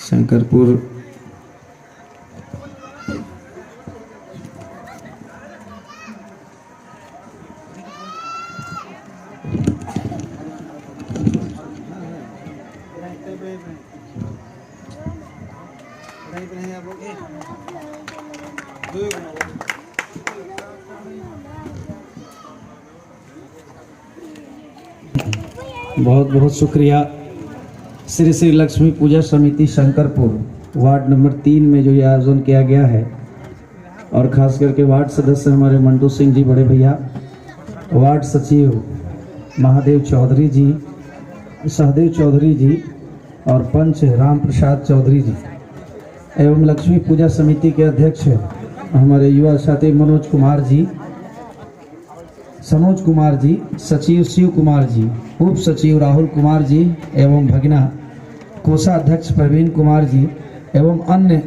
शंकरपुर बहुत बहुत शुक्रिया। श्री श्री लक्ष्मी पूजा समिति शंकरपुर वार्ड नंबर 3 में जो ये आयोजन किया गया है, और खास करके वार्ड सदस्य हमारे मंटू सिंह जी बड़े भैया, वार्ड सचिव महादेव चौधरी जी, सहदेव चौधरी जी और पंच राम प्रसाद चौधरी जी, एवं लक्ष्मी पूजा समिति के अध्यक्ष हमारे युवा साथी मनोज कुमार जी, सनोज कुमार जी, सचिव शिव कुमार जी, उप सचिव राहुल कुमार जी एवं भगना कोषाध्यक्ष प्रवीण कुमार जी एवं अन्य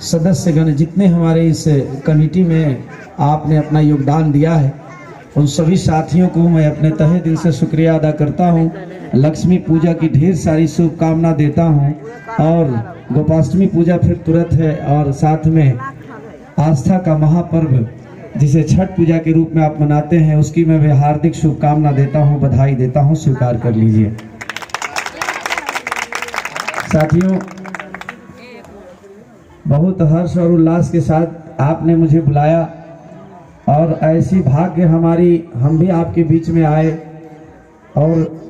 सदस्यगण जितने हमारे इस कमेटी में आपने अपना योगदान दिया है, उन सभी साथियों को मैं अपने तहे दिल से शुक्रिया अदा करता हूं। लक्ष्मी पूजा की ढेर सारी शुभकामना देता हूं। और गोपाष्टमी पूजा फिर तुरंत है, और साथ में आस्था का महापर्व जिसे छठ पूजा के रूप में आप मनाते हैं, उसकी मैं भी हार्दिक शुभकामना देता हूं, बधाई देता हूं, स्वीकार कर लीजिए। साथियों, बहुत हर्ष और उल्लास के साथ आपने मुझे बुलाया, और ऐसी भाग्य हमारी, हम भी आपके बीच में आए, और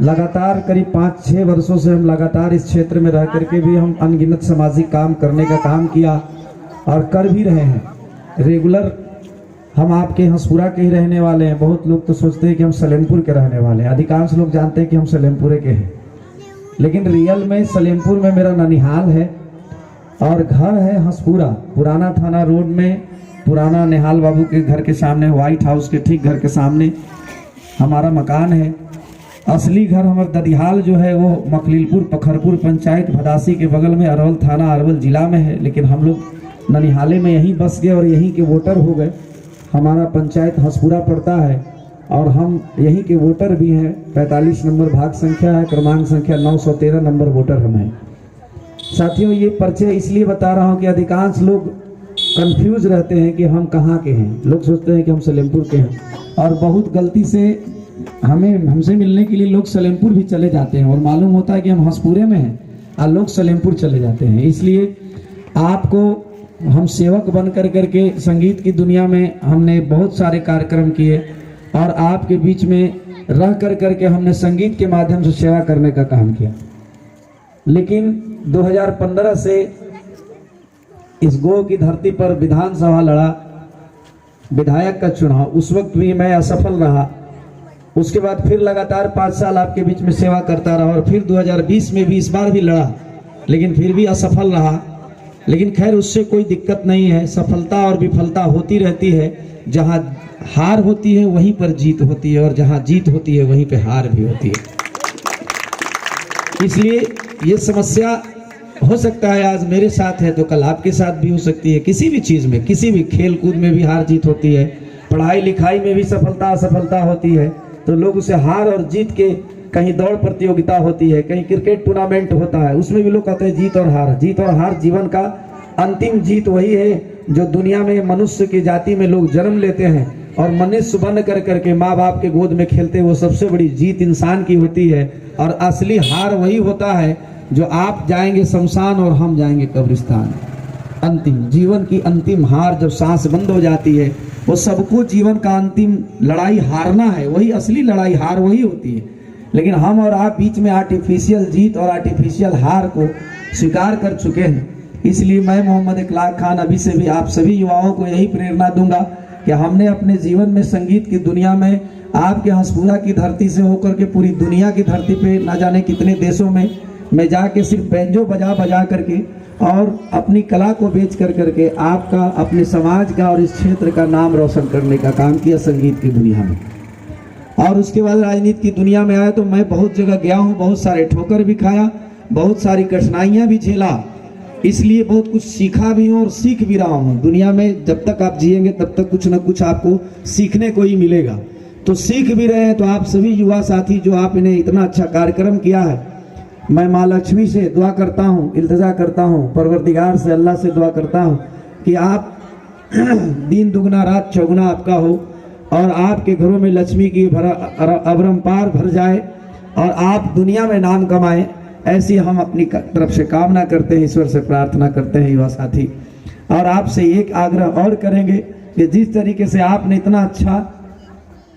लगातार करीब 5-6 वर्षों से हम लगातार इस क्षेत्र में रह करके भी हम अनगिनत सामाजिक काम करने का काम किया और कर भी रहे हैं। रेगुलर हम आपके हंसपुरा के ही रहने वाले हैं। बहुत लोग तो सोचते हैं कि हम सलेमपुर के रहने वाले हैं, अधिकांश लोग जानते हैं कि हम सलेमपुरे के हैं, लेकिन रियल में सलेमपुर में मेरा ननिहाल है और घर है हंसपुरा, पुराना थाना रोड में, पुराना निहाल बाबू के घर के सामने, व्हाइट हाउस के ठीक घर के सामने हमारा मकान है। असली घर हमारा ददिहाल जो है वो मखलीलपुर पखरपुर पंचायत भदासी के बगल में, अरवल थाना अरवल जिला में है, लेकिन हम लोग ननिहाले में यहीं बस गए और यहीं के वोटर हो गए। हमारा पंचायत हंसपुरा पड़ता है और हम यहीं के वोटर भी हैं। 45 नंबर भाग संख्या है, क्रमांक संख्या 913 नंबर वोटर हम हैं। साथियों, ये परिचय इसलिए बता रहा हूं कि अधिकांश लोग कंफ्यूज रहते हैं कि हम कहाँ के हैं। लोग सोचते हैं कि हम सलेमपुर के हैं, और बहुत गलती से हमसे मिलने के लिए लोग सलेमपुर भी चले जाते हैं, और मालूम होता है कि हम हंसपुरे में हैं और लोग सलेमपुर चले जाते हैं। इसलिए आपको हम सेवक बन करके संगीत की दुनिया में हमने बहुत सारे कार्यक्रम किए, और आपके बीच में रह करके हमने संगीत के माध्यम से सेवा करने का काम किया। लेकिन 2015 से इस गो की धरती पर विधानसभा लड़ा, विधायक का चुनाव, उस वक्त भी मैं असफल रहा। उसके बाद फिर लगातार 5 साल आपके बीच में सेवा करता रहा, और फिर 2020 में भी इस बार भी लड़ा, लेकिन फिर भी असफल रहा। लेकिन खैर, उससे कोई दिक्कत नहीं है, सफलता और विफलता होती रहती है। जहां हार होती है वहीं पर जीत होती है, और जहां जीत होती है वहीं पे हार भी होती है। इसलिए ये समस्या हो सकता है आज मेरे साथ है तो कल आपके साथ भी हो सकती है। किसी भी चीज में, किसी भी खेल कूद में भी हार जीत होती है, पढ़ाई लिखाई में भी सफलता असफलता होती है, तो लोग उसे हार और जीत के, कहीं दौड़ प्रतियोगिता होती है, कहीं क्रिकेट टूर्नामेंट होता है, उसमें भी लोग कहते हैं जीत और हार। जीत और हार जीवन का अंतिम जीत वही है जो दुनिया में मनुष्य की जाति में लोग जन्म लेते हैं और मनुष्य बन करके माँ बाप के गोद में खेलते, वो सबसे बड़ी जीत इंसान की होती है। और असली हार वही होता है जो आप जाएंगे शमशान और हम जाएंगे कब्रिस्तान। अंतिम जीवन की अंतिम हार, जब सांस बंद हो जाती है, वो सबको जीवन का अंतिम लड़ाई हारना है, वही असली लड़ाई हार वही होती है। लेकिन हम और आप बीच में आर्टिफिशियल जीत और आर्टिफिशियल हार को स्वीकार कर चुके हैं। इसलिए मैं मोहम्मद इकलाक खान अभी से भी आप सभी युवाओं को यही प्रेरणा दूंगा कि हमने अपने जीवन में संगीत की दुनिया में आपके हंसपुरा की धरती से होकर के पूरी दुनिया की धरती पे ना जाने कितने देशों में मैं जाके सिर्फ बैंजो बजा करके और अपनी कला को बेच करके आपका, अपने समाज का और इस क्षेत्र का नाम रोशन करने का काम किया संगीत की दुनिया में। और उसके बाद राजनीति की दुनिया में आया तो मैं बहुत जगह गया हूँ, बहुत सारे ठोकर भी खाया, बहुत सारी कठिनाइयाँ भी झेला, इसलिए बहुत कुछ सीखा भी हूँ और सीख भी रहा हूँ। दुनिया में जब तक आप जिएंगे तब तक कुछ न कुछ आपको सीखने को ही मिलेगा, तो सीख भी रहे हैं। तो आप सभी युवा साथी जो आपने इतना अच्छा कार्यक्रम किया है, मैं माँ लक्ष्मी से दुआ करता हूँ, इल्तिजा करता हूँ, परवरदिगार से, अल्लाह से दुआ करता हूँ कि आप दिन दुगना रात चौगुना आपका हो और आपके घरों में लक्ष्मी की अवरंपार भर जाए और आप दुनिया में नाम कमाएं। ऐसी हम अपनी तरफ से कामना करते हैं, ईश्वर से प्रार्थना करते हैं युवा साथी। और आपसे एक आग्रह और करेंगे कि जिस तरीके से आपने इतना अच्छा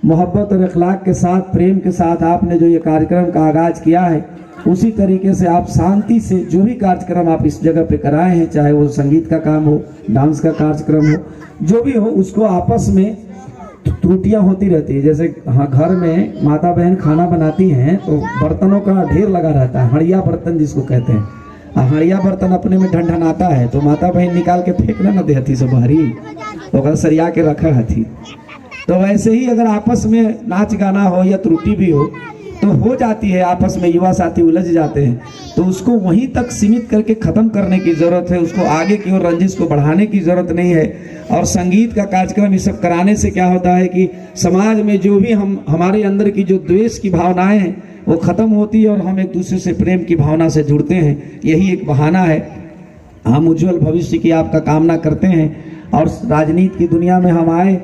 मोहब्बत और अखलाक के साथ, प्रेम के साथ आपने जो ये कार्यक्रम का आगाज किया है, उसी तरीके से आप शांति से जो भी कार्यक्रम आप इस जगह पे कराए हैं, चाहे वो संगीत का काम हो, डांस का कार्यक्रम हो, जो भी हो, उसको आपस में त्रुटियां होती रहती है। जैसे हाँ, घर में माता बहन खाना बनाती हैं तो बर्तनों का ढेर लगा रहता है, हड़िया बर्तन जिसको कहते हैं। हड़िया बर्तन अपने में ढनढनाता है तो माता बहन निकाल के फेंकना न दे हथी, सब बाहरी तो सरिया के रखा हथी। तो वैसे ही अगर आपस में नाच गाना हो या त्रुटि भी हो तो हो जाती है, आपस में युवा साथी उलझ जाते हैं, तो उसको वहीं तक सीमित करके ख़त्म करने की ज़रूरत है। उसको आगे की ओर रंजिश को बढ़ाने की ज़रूरत नहीं है। और संगीत का कार्यक्रम ये सब कराने से क्या होता है कि समाज में जो भी हमारे अंदर की जो द्वेष की भावनाएं हैं वो ख़त्म होती है और हम एक दूसरे से प्रेम की भावना से जुड़ते हैं। यही एक बहाना है। हम उज्जवल भविष्य की आपका कामना करते हैं और राजनीति की दुनिया में हम आए,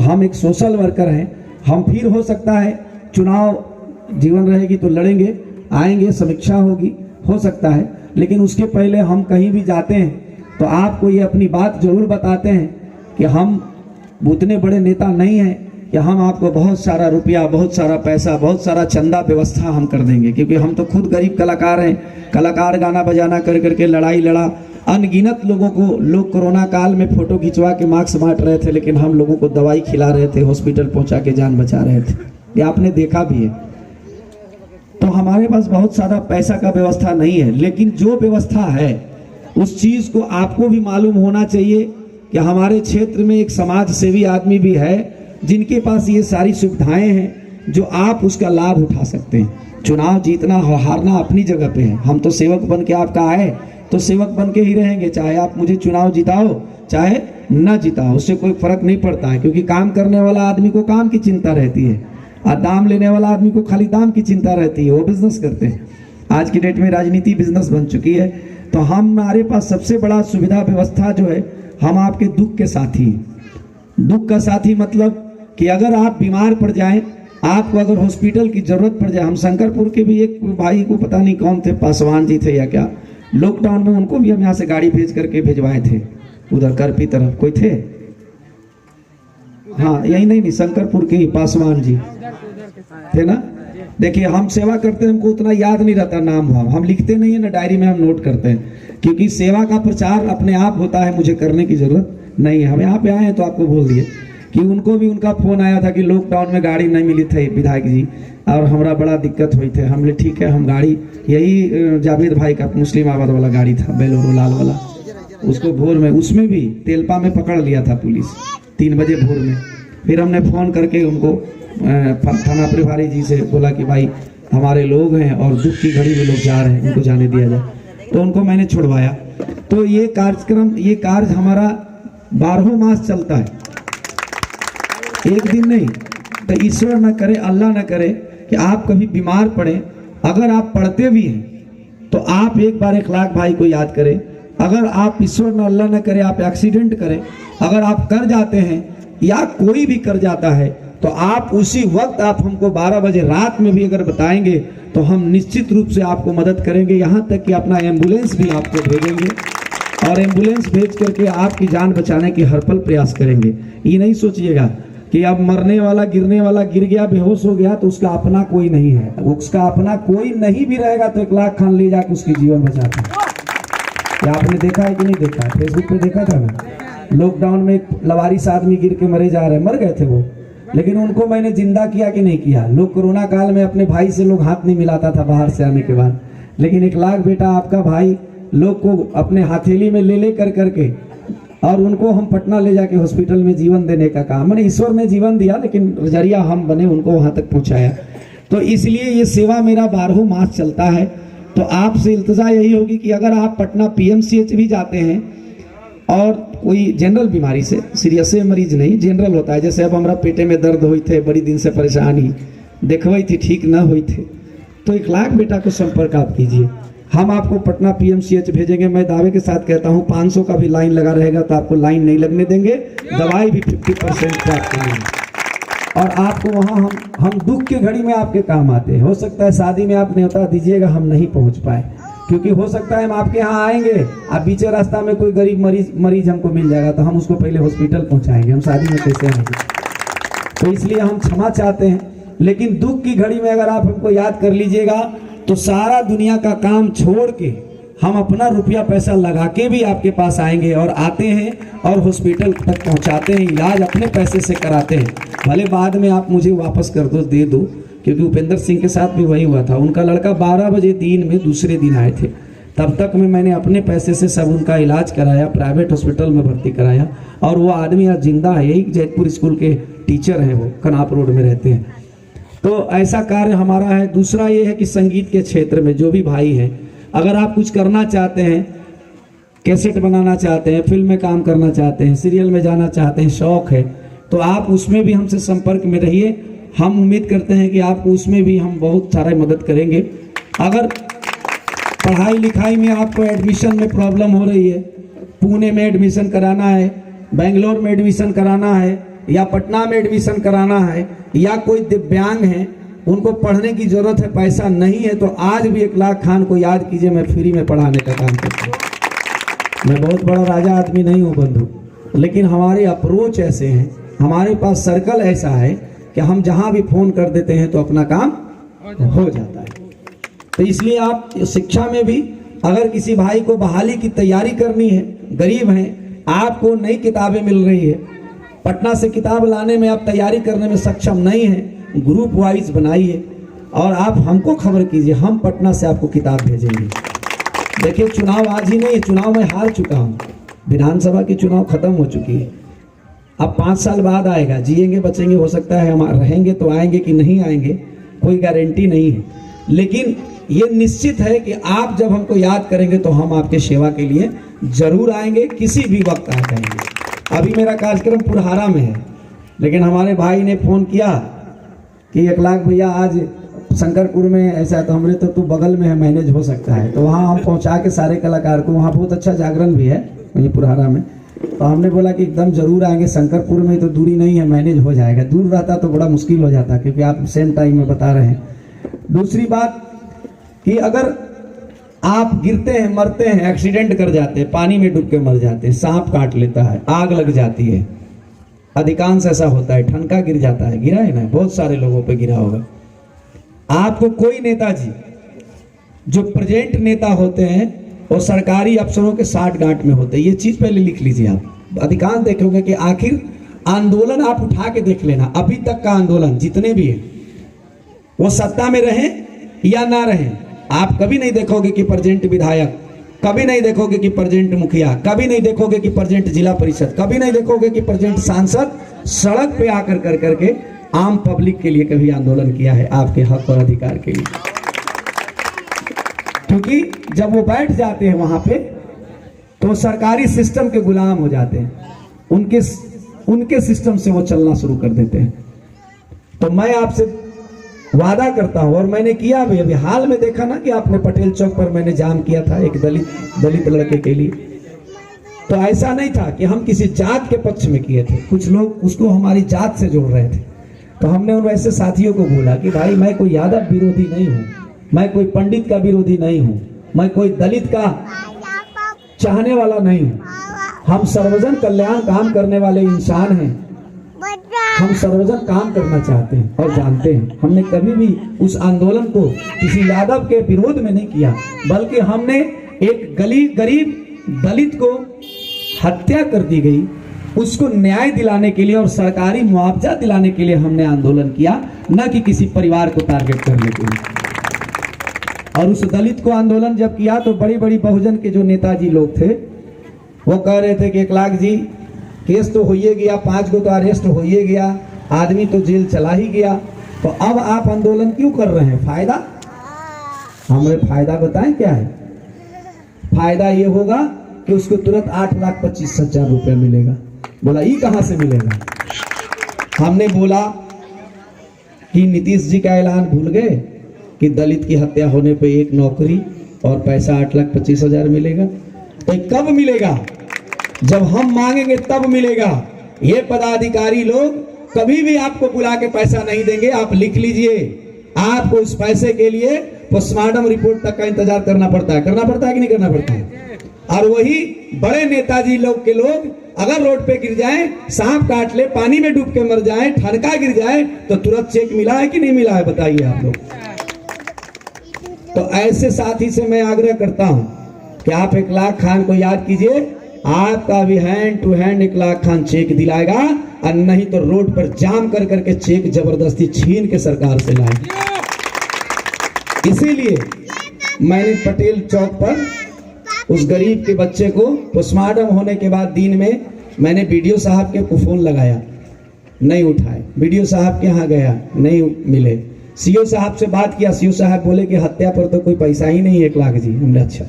हम एक सोशल वर्कर हैं। हम फिर हो सकता है चुनाव जीवन रहेगी तो लड़ेंगे, आएंगे, समीक्षा होगी, हो सकता है, लेकिन उसके पहले हम कहीं भी जाते हैं तो आपको ये अपनी बात जरूर बताते हैं कि हम उतने बड़े नेता नहीं हैं कि हम आपको बहुत सारा रुपया, बहुत सारा पैसा, बहुत सारा चंदा व्यवस्था हम कर देंगे, क्योंकि हम तो खुद गरीब कलाकार हैं। कलाकार गाना बजाना कर करके लड़ाई लड़ा, अनगिनत लोगों को लोग कोरोना काल में फोटो खिंचवा के मास्क बांट रहे थे, लेकिन हम लोगों को दवाई खिला रहे थे, हॉस्पिटल पहुंचा के जान बचा रहे थे। ये आपने देखा भी है। तो हमारे पास बहुत सारा पैसा का व्यवस्था नहीं है, लेकिन जो व्यवस्था है उस चीज को आपको भी मालूम होना चाहिए कि हमारे क्षेत्र में एक समाज सेवी आदमी भी है जिनके पास ये सारी सुविधाएं हैं, जो आप उसका लाभ उठा सकते हैं। चुनाव जीतना हारना अपनी जगह पे है। हम तो सेवक बन के आपका आए तो सेवक बन के ही रहेंगे, चाहे आप मुझे चुनाव जिताओ चाहे न जिताओ, उससे कोई फर्क नहीं पड़ता है। क्योंकि काम करने वाला आदमी को काम की चिंता रहती है और दाम लेने वाला आदमी को खाली दाम की चिंता रहती है, वो बिजनेस करते हैं। आज की डेट में राजनीति बिजनेस बन चुकी है। तो हमारे पास सबसे बड़ा सुविधा व्यवस्था जो है, हम आपके दुख के साथी हैं। दुख का साथी मतलब कि अगर आप बीमार पड़ जाएं, आपको अगर हॉस्पिटल की जरूरत पड़ जाए। हम शंकरपुर के भी एक भाई को पता नहीं कौन थे, पासवान जी थे या क्या, लॉकडाउन में उनको भी हम यहाँ से गाड़ी भेज करके भिजवाए थे, उधर करपी तरफ कोई थे, हाँ यही नहीं शंकरपुर के ही पासवान जी थे ना। देखिए हम सेवा करते हैं, हमको उतना याद नहीं रहता नाम भाव, हम लिखते नहीं है ना डायरी में, हम नोट करते हैं, क्योंकि सेवा का प्रचार अपने आप होता है, मुझे करने की जरूरत नहीं है। हम यहाँ पे आए हैं तो आपको बोल दिए कि उनको भी उनका फोन आया था कि लॉकडाउन में गाड़ी नहीं मिली थी विधायक जी, और हमारा बड़ा दिक्कत हुई थे। हमने ठीक है, हम गाड़ी यही जावेद भाई का मुस्लिमाबाद वाला गाड़ी था, बेलोरो लाल वाला, उसको भोर में, उसमें भी तेलपा में पकड़ लिया था पुलिस 3 बजे भोर में। फिर हमने फ़ोन करके उनको थाना प्रभारी जी से बोला कि भाई हमारे लोग हैं और दुख की घड़ी में लोग जा रहे हैं, उनको जाने दिया जाए, तो उनको मैंने छुड़वाया। तो ये कार्यक्रम, ये कार्य हमारा 12 मास चलता है, एक दिन नहीं। तो ईश्वर न करे, अल्लाह न करे कि आप कभी बीमार पड़े। अगर आप पढ़ते भी हैं तो आप एक बार इखलाक भाई को याद करें। अगर आप ईश्वर न अल्लाह न करे आप एक्सीडेंट करें, अगर आप कर जाते हैं या कोई भी कर जाता है, तो आप उसी वक्त आप हमको 12 बजे रात में भी अगर बताएंगे तो हम निश्चित रूप से आपको मदद करेंगे। यहाँ तक कि अपना एम्बुलेंस भी आपको भेजेंगे और एम्बुलेंस भेज करके आपकी जान बचाने की हर पल प्रयास करेंगे। ये नहीं सोचिएगा कि अब मरने वाला, गिरने वाला गिर गया, बेहोश हो गया तो उसका अपना कोई नहीं है। उसका अपना कोई नहीं भी रहेगा तो 1 लाख खान ले जाकर उसकी जीवन बचाता है। क्या आपने देखा है कि नहीं देखा है? फेसबुक पे देखा था ना, लॉकडाउन में लवारिस आदमी गिर के मरे जा रहे, मर गए थे वो, लेकिन उनको मैंने जिंदा किया कि नहीं किया। लोग कोरोना काल में अपने भाई से लोग हाथ नहीं मिलाता था बाहर से आने के बाद, लेकिन 1 लाख बेटा आपका भाई लोग को अपने हथेली में ले कर करके, और उनको हम पटना ले जाके हॉस्पिटल में जीवन देने का काम, मैंने ईश्वर ने जीवन दिया लेकिन जरिया हम बने उनको वहां तक पहुंचाया। तो इसलिए ये सेवा मेरा 12 मास चलता है। तो आपसे इल्तजा यही होगी कि अगर आप पटना PMCH भी जाते हैं और कोई जनरल बीमारी से, सीरियस मरीज नहीं, जनरल होता है, जैसे अब हमारा पेटे में दर्द हुई थे, बड़ी दिन से परेशानी देखवाई थी, ठीक ना हुई थे, तो 1 लाख बेटा को संपर्क आप कीजिए। हम आपको पटना पीएमसीएच भेजेंगे। मैं दावे के साथ कहता हूं 500 का भी लाइन लगा रहेगा तो आपको लाइन नहीं लगने देंगे, दवाई भी 50% प्राप्त करेंगे। और आपको वहां हम दुख की घड़ी में आपके काम आते हैं। हो सकता है शादी में आप न्योता दीजिएगा, हम नहीं पहुंच पाए, क्योंकि हो सकता है हम आपके यहाँ आएंगे, आप बीचे रास्ता में कोई गरीब मरीज हमको मिल जाएगा तो हम उसको पहले हॉस्पिटल पहुंचाएंगे, हम शादी में कैसे आएंगे। तो इसलिए हम क्षमा चाहते हैं। लेकिन दुख की घड़ी में अगर आप हमको याद कर लीजिएगा तो सारा दुनिया का काम छोड़ के हम अपना रुपया पैसा लगा के भी आपके पास आएंगे और आते हैं और हॉस्पिटल तक पहुंचाते हैं, इलाज अपने पैसे से कराते हैं। भले बाद में आप मुझे वापस कर दो, दे दो, क्योंकि उपेंद्र सिंह के साथ भी वही हुआ था। उनका लड़का 12 बजे दिन में दूसरे दिन आए थे, तब तक में मैंने अपने पैसे से सब उनका इलाज कराया, प्राइवेट हॉस्पिटल में भर्ती कराया। और वो आदमी आज जिंदा है, यही जैतपुर स्कूल के टीचर हैं, वो कनाप रोड में रहते हैं। तो ऐसा कार्य हमारा है। दूसरा ये है कि संगीत के क्षेत्र में जो भी भाई हैं, अगर आप कुछ करना चाहते हैं, कैसेट बनाना चाहते हैं, फिल्म में काम करना चाहते हैं, सीरियल में जाना चाहते हैं, शौक है, तो आप उसमें भी हमसे संपर्क में रहिए। हम उम्मीद करते हैं कि आपको उसमें भी हम बहुत सारा मदद करेंगे। अगर पढ़ाई लिखाई में आपको एडमिशन में प्रॉब्लम हो रही है, पुणे में एडमिशन कराना है, बेंगलोर में एडमिशन कराना है, या पटना में एडमिशन कराना है, या कोई दिव्यांग है उनको पढ़ने की जरूरत है, पैसा नहीं है, तो आज भी 1 लाख खान को याद कीजिए, मैं फ्री में पढ़ाने का काम करता हूँ। मैं बहुत बड़ा राजा आदमी नहीं हूँ बंधु, लेकिन हमारे अप्रोच ऐसे हैं, हमारे पास सर्कल ऐसा है कि हम जहाँ भी फोन कर देते हैं तो अपना काम हो जाता है। तो इसलिए आप शिक्षा में भी अगर किसी भाई को बहाली की तैयारी करनी है, गरीब हैं, आपको नई किताबें मिल रही है, पटना से किताब लाने में आप तैयारी करने में सक्षम नहीं है, ग्रुप वाइज बनाइए और आप हमको खबर कीजिए, हम पटना से आपको किताब भेजेंगे। देखिए चुनाव आज ही नहीं, चुनाव में हार चुका हूँ, विधानसभा की चुनाव खत्म हो चुकी है, अब 5 साल बाद आएगा, जिएंगे बचेंगे, हो सकता है हम रहेंगे तो आएंगे कि नहीं आएंगे, कोई गारंटी नहीं है। लेकिन ये निश्चित है कि आप जब हमको याद करेंगे तो हम आपके सेवा के लिए जरूर आएंगे, किसी भी वक्त आ जाएंगे। अभी मेरा कार्यक्रम पुरहारा में है, लेकिन हमारे भाई ने फोन किया कि 1 लाख भैया आज शंकरपुर में ऐसा, तो हमने तो बगल में है, मैनेज हो सकता है, तो वहाँ हम पहुँचा के सारे कलाकार को, वहाँ बहुत अच्छा जागरण भी है वहीं पुरहारा में, तो हमने बोला कि एकदम जरूर आएंगे, शंकरपुर में तो दूरी नहीं है, मैनेज हो जाएगा, दूर रहता तो बड़ा मुश्किल हो जाता, क्योंकि आप सेम टाइम में बता रहे हैं। दूसरी बात कि अगर आप गिरते हैं, मरते हैं, एक्सीडेंट कर जाते हैं, पानी में डूब के मर जाते हैं, सांप काट लेता है, आग लग जाती है, अधिकांश ऐसा होता है, ठनका गिर जाता है, गिरा है ना, बहुत सारे लोगों पे गिरा होगा। आपको कोई नेताजी जो प्रेजेंट नेता होते हैं और सरकारी अफसरों के साठ गांठ में होते हैं, ये चीज पहले लिख लीजिए आप। अधिकांश देखोगे कि आखिर आंदोलन आप उठा के देख लेना, अभी तक का आंदोलन जितने भी है, वो सत्ता में रहे या ना रहे, आप कभी नहीं देखोगे कि प्रेजेंट विधायक, कभी नहीं देखोगे कि प्रेजेंट मुखिया, कभी नहीं देखोगे कि प्रेजेंट जिला परिषद, कभी नहीं देखोगे कि प्रेजेंट सांसद सड़क पे आकर कर करके आम पब्लिक के लिए कभी आंदोलन किया है, आपके हक और अधिकार के लिए। क्योंकि जब वो बैठ जाते हैं वहां पे तो सरकारी सिस्टम के गुलाम हो जाते हैं, उनके सिस्टम से वो चलना शुरू कर देते हैं। तो मैं आपसे वादा करता हूं, और मैंने किया भी, अभी हाल में देखा ना कि आपने पटेल चौक पर मैंने जाम किया था एक दलित लड़के के लिए, तो ऐसा नहीं था कि हम किसी जात के पक्ष में किए थे, कुछ लोग उसको हमारी जात से जोड़ रहे थे, तो हमने उन ऐसे साथियों को बोला कि भाई मैं कोई यादव विरोधी नहीं हूं, मैं कोई पंडित का विरोधी नहीं हूं, मैं कोई दलित का चाहने वाला नहीं हूं, हम सर्वजन कल्याण काम करने वाले इंसान हैं, हम सर्वजन काम करना चाहते हैं और जानते हैं। हमने कभी भी उस आंदोलन को किसी यादव के विरोध में नहीं किया, बल्कि हमने एक गरीब दलित को हत्या कर दी गई, उसको न्याय दिलाने के लिए और सरकारी मुआवजा दिलाने के लिए हमने आंदोलन किया, न कि किसी परिवार को टारगेट करने के लिए। और उस दलित को आंदोलन जब किया तो बड़ी बड़ी बहुजन के जो नेताजी लोग थे वो कह रहे थे कि 1 लाख जी केस तो हो ही गया, 5 को तो अरेस्ट हो ही गया, आदमी तो जेल चला ही गया, तो अब आप आंदोलन क्यों कर रहे हैं? फायदा? हमने फायदा बताएं क्या है? फायदा ये होगा कि उसको तुरंत 8,25,000 रुपये मिलेगा। बोला ये कहां से मिलेगा? हमने बोला कि नीतीश जी का ऐलान भूल गए, कि दलित की हत्या होने पे 1 नौकरी और पैसा 8,25,000 मिलेगा। तो कब मिलेगा? जब हम मांगेंगे तब मिलेगा। ये पदाधिकारी लोग कभी भी आपको बुला के पैसा नहीं देंगे। आप लिख लीजिए, आपको उस पैसे के लिए पोस्टमार्टम रिपोर्ट तक का इंतजार करना पड़ता है कि नहीं करना पड़ता है? और वही बड़े नेताजी लोग के लोग अगर रोड पे गिर जाए, सांप काट ले, पानी में डूब के मर जाए, ठनका गिर जाए, तो तुरंत चेक मिला है कि नहीं मिला है? बताइए आप लोग। तो ऐसे साथी से मैं आग्रह करता हूं कि आप 1 लाख खान को याद कीजिए, आपका भी हैंड टू हैंड 1 लाख खान चेक दिलाएगा, और नहीं तो रोड पर जाम कर करके चेक जबरदस्ती छीन के सरकार से लाएंगे। इसीलिए मैंने पटेल चौक पर उस गरीब के बच्चे को पोस्टमार्टम होने के बाद दिन में मैंने बीडीओ साहब के को फोन लगाया, नहीं उठाए। बीडीओ साहब के यहाँ गया, नहीं मिले। सीओ साहब से बात किया, सीओ साहब बोले कि हत्या पर तो कोई पैसा ही नहीं, 1 लाख जी। हमने अच्छा,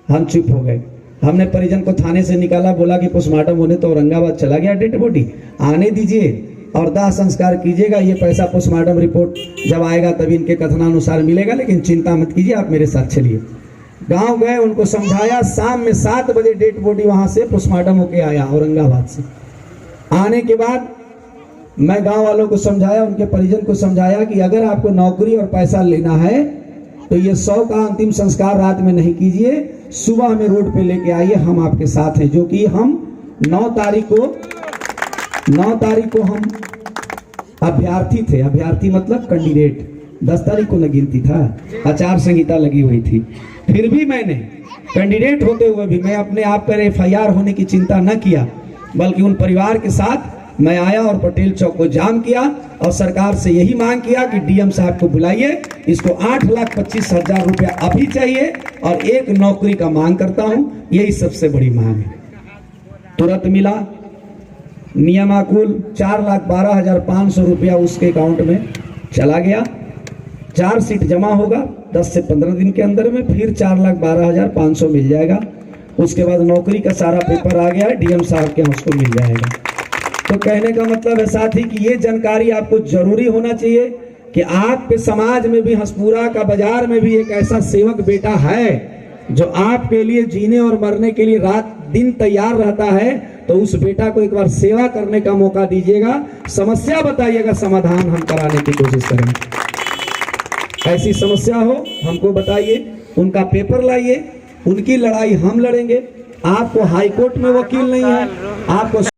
हम चुप हो गए। हमने परिजन को थाने से निकाला, बोला कि पोस्टमार्टम होने तो औरंगाबाद चला गया डेड बॉडी, आने दीजिए और दाह संस्कार कीजिएगा। ये पैसा पोस्टमार्टम रिपोर्ट जब आएगा तभी इनके कथनानुसार मिलेगा, लेकिन चिंता मत कीजिए, आप मेरे साथ चलिए। गांव गए, उनको समझाया। शाम में 7 बजे डेड बॉडी वहां से पोस्टमार्टम होके आया औरंगाबाद से। आने के बाद मैं गांव वालों को समझाया, उनके परिजन को समझाया कि अगर आपको नौकरी और पैसा लेना है तो ये 100 का अंतिम संस्कार रात में नहीं कीजिए, सुबह हमें रोड पे लेके आइए, हम आपके साथ हैं। जो कि हम 9 तारीख को हम अभ्यर्थी थे। अभ्यर्थी मतलब कैंडिडेट। 10 तारीख को न गिनती था, आचार संहिता लगी हुई थी। फिर भी मैंने कैंडिडेट होते हुए भी मैं अपने आप पर FIR होने की चिंता न किया, बल्कि उन परिवार के साथ मैं आया और पटेल चौक को जाम किया और सरकार से यही मांग किया कि डीएम साहब को बुलाइए, इसको 8,25,000 रुपया अभी चाहिए और 1 नौकरी का मांग करता हूं, यही सबसे बड़ी मांग है। तुरंत मिला। नियमाकुल 4,12,500 रुपया उसके अकाउंट में चला गया। 4 सीट जमा होगा 10 से 15 दिन के अंदर में, फिर 4,12,500 मिल जाएगा। उसके बाद नौकरी का सारा पेपर आ गया है, डीएम साहब के यहाँ उसको मिल जाएगा। तो कहने का मतलब है साथी कि ये जानकारी आपको जरूरी होना चाहिए कि आपके समाज में भी, हंसपुरा का बाजार में भी एक ऐसा सेवक बेटा है जो आपके लिए जीने और मरने के लिए रात दिन तैयार रहता है। तो उस बेटा को एक बार सेवा करने का मौका दीजिएगा, समस्या बताइएगा, समाधान हम कराने की कोशिश करेंगे। ऐसी समस्या हो हमको बताइए, उनका पेपर लाइए, उनकी लड़ाई हम लड़ेंगे। आपको हाईकोर्ट में वकील नहीं है, आपको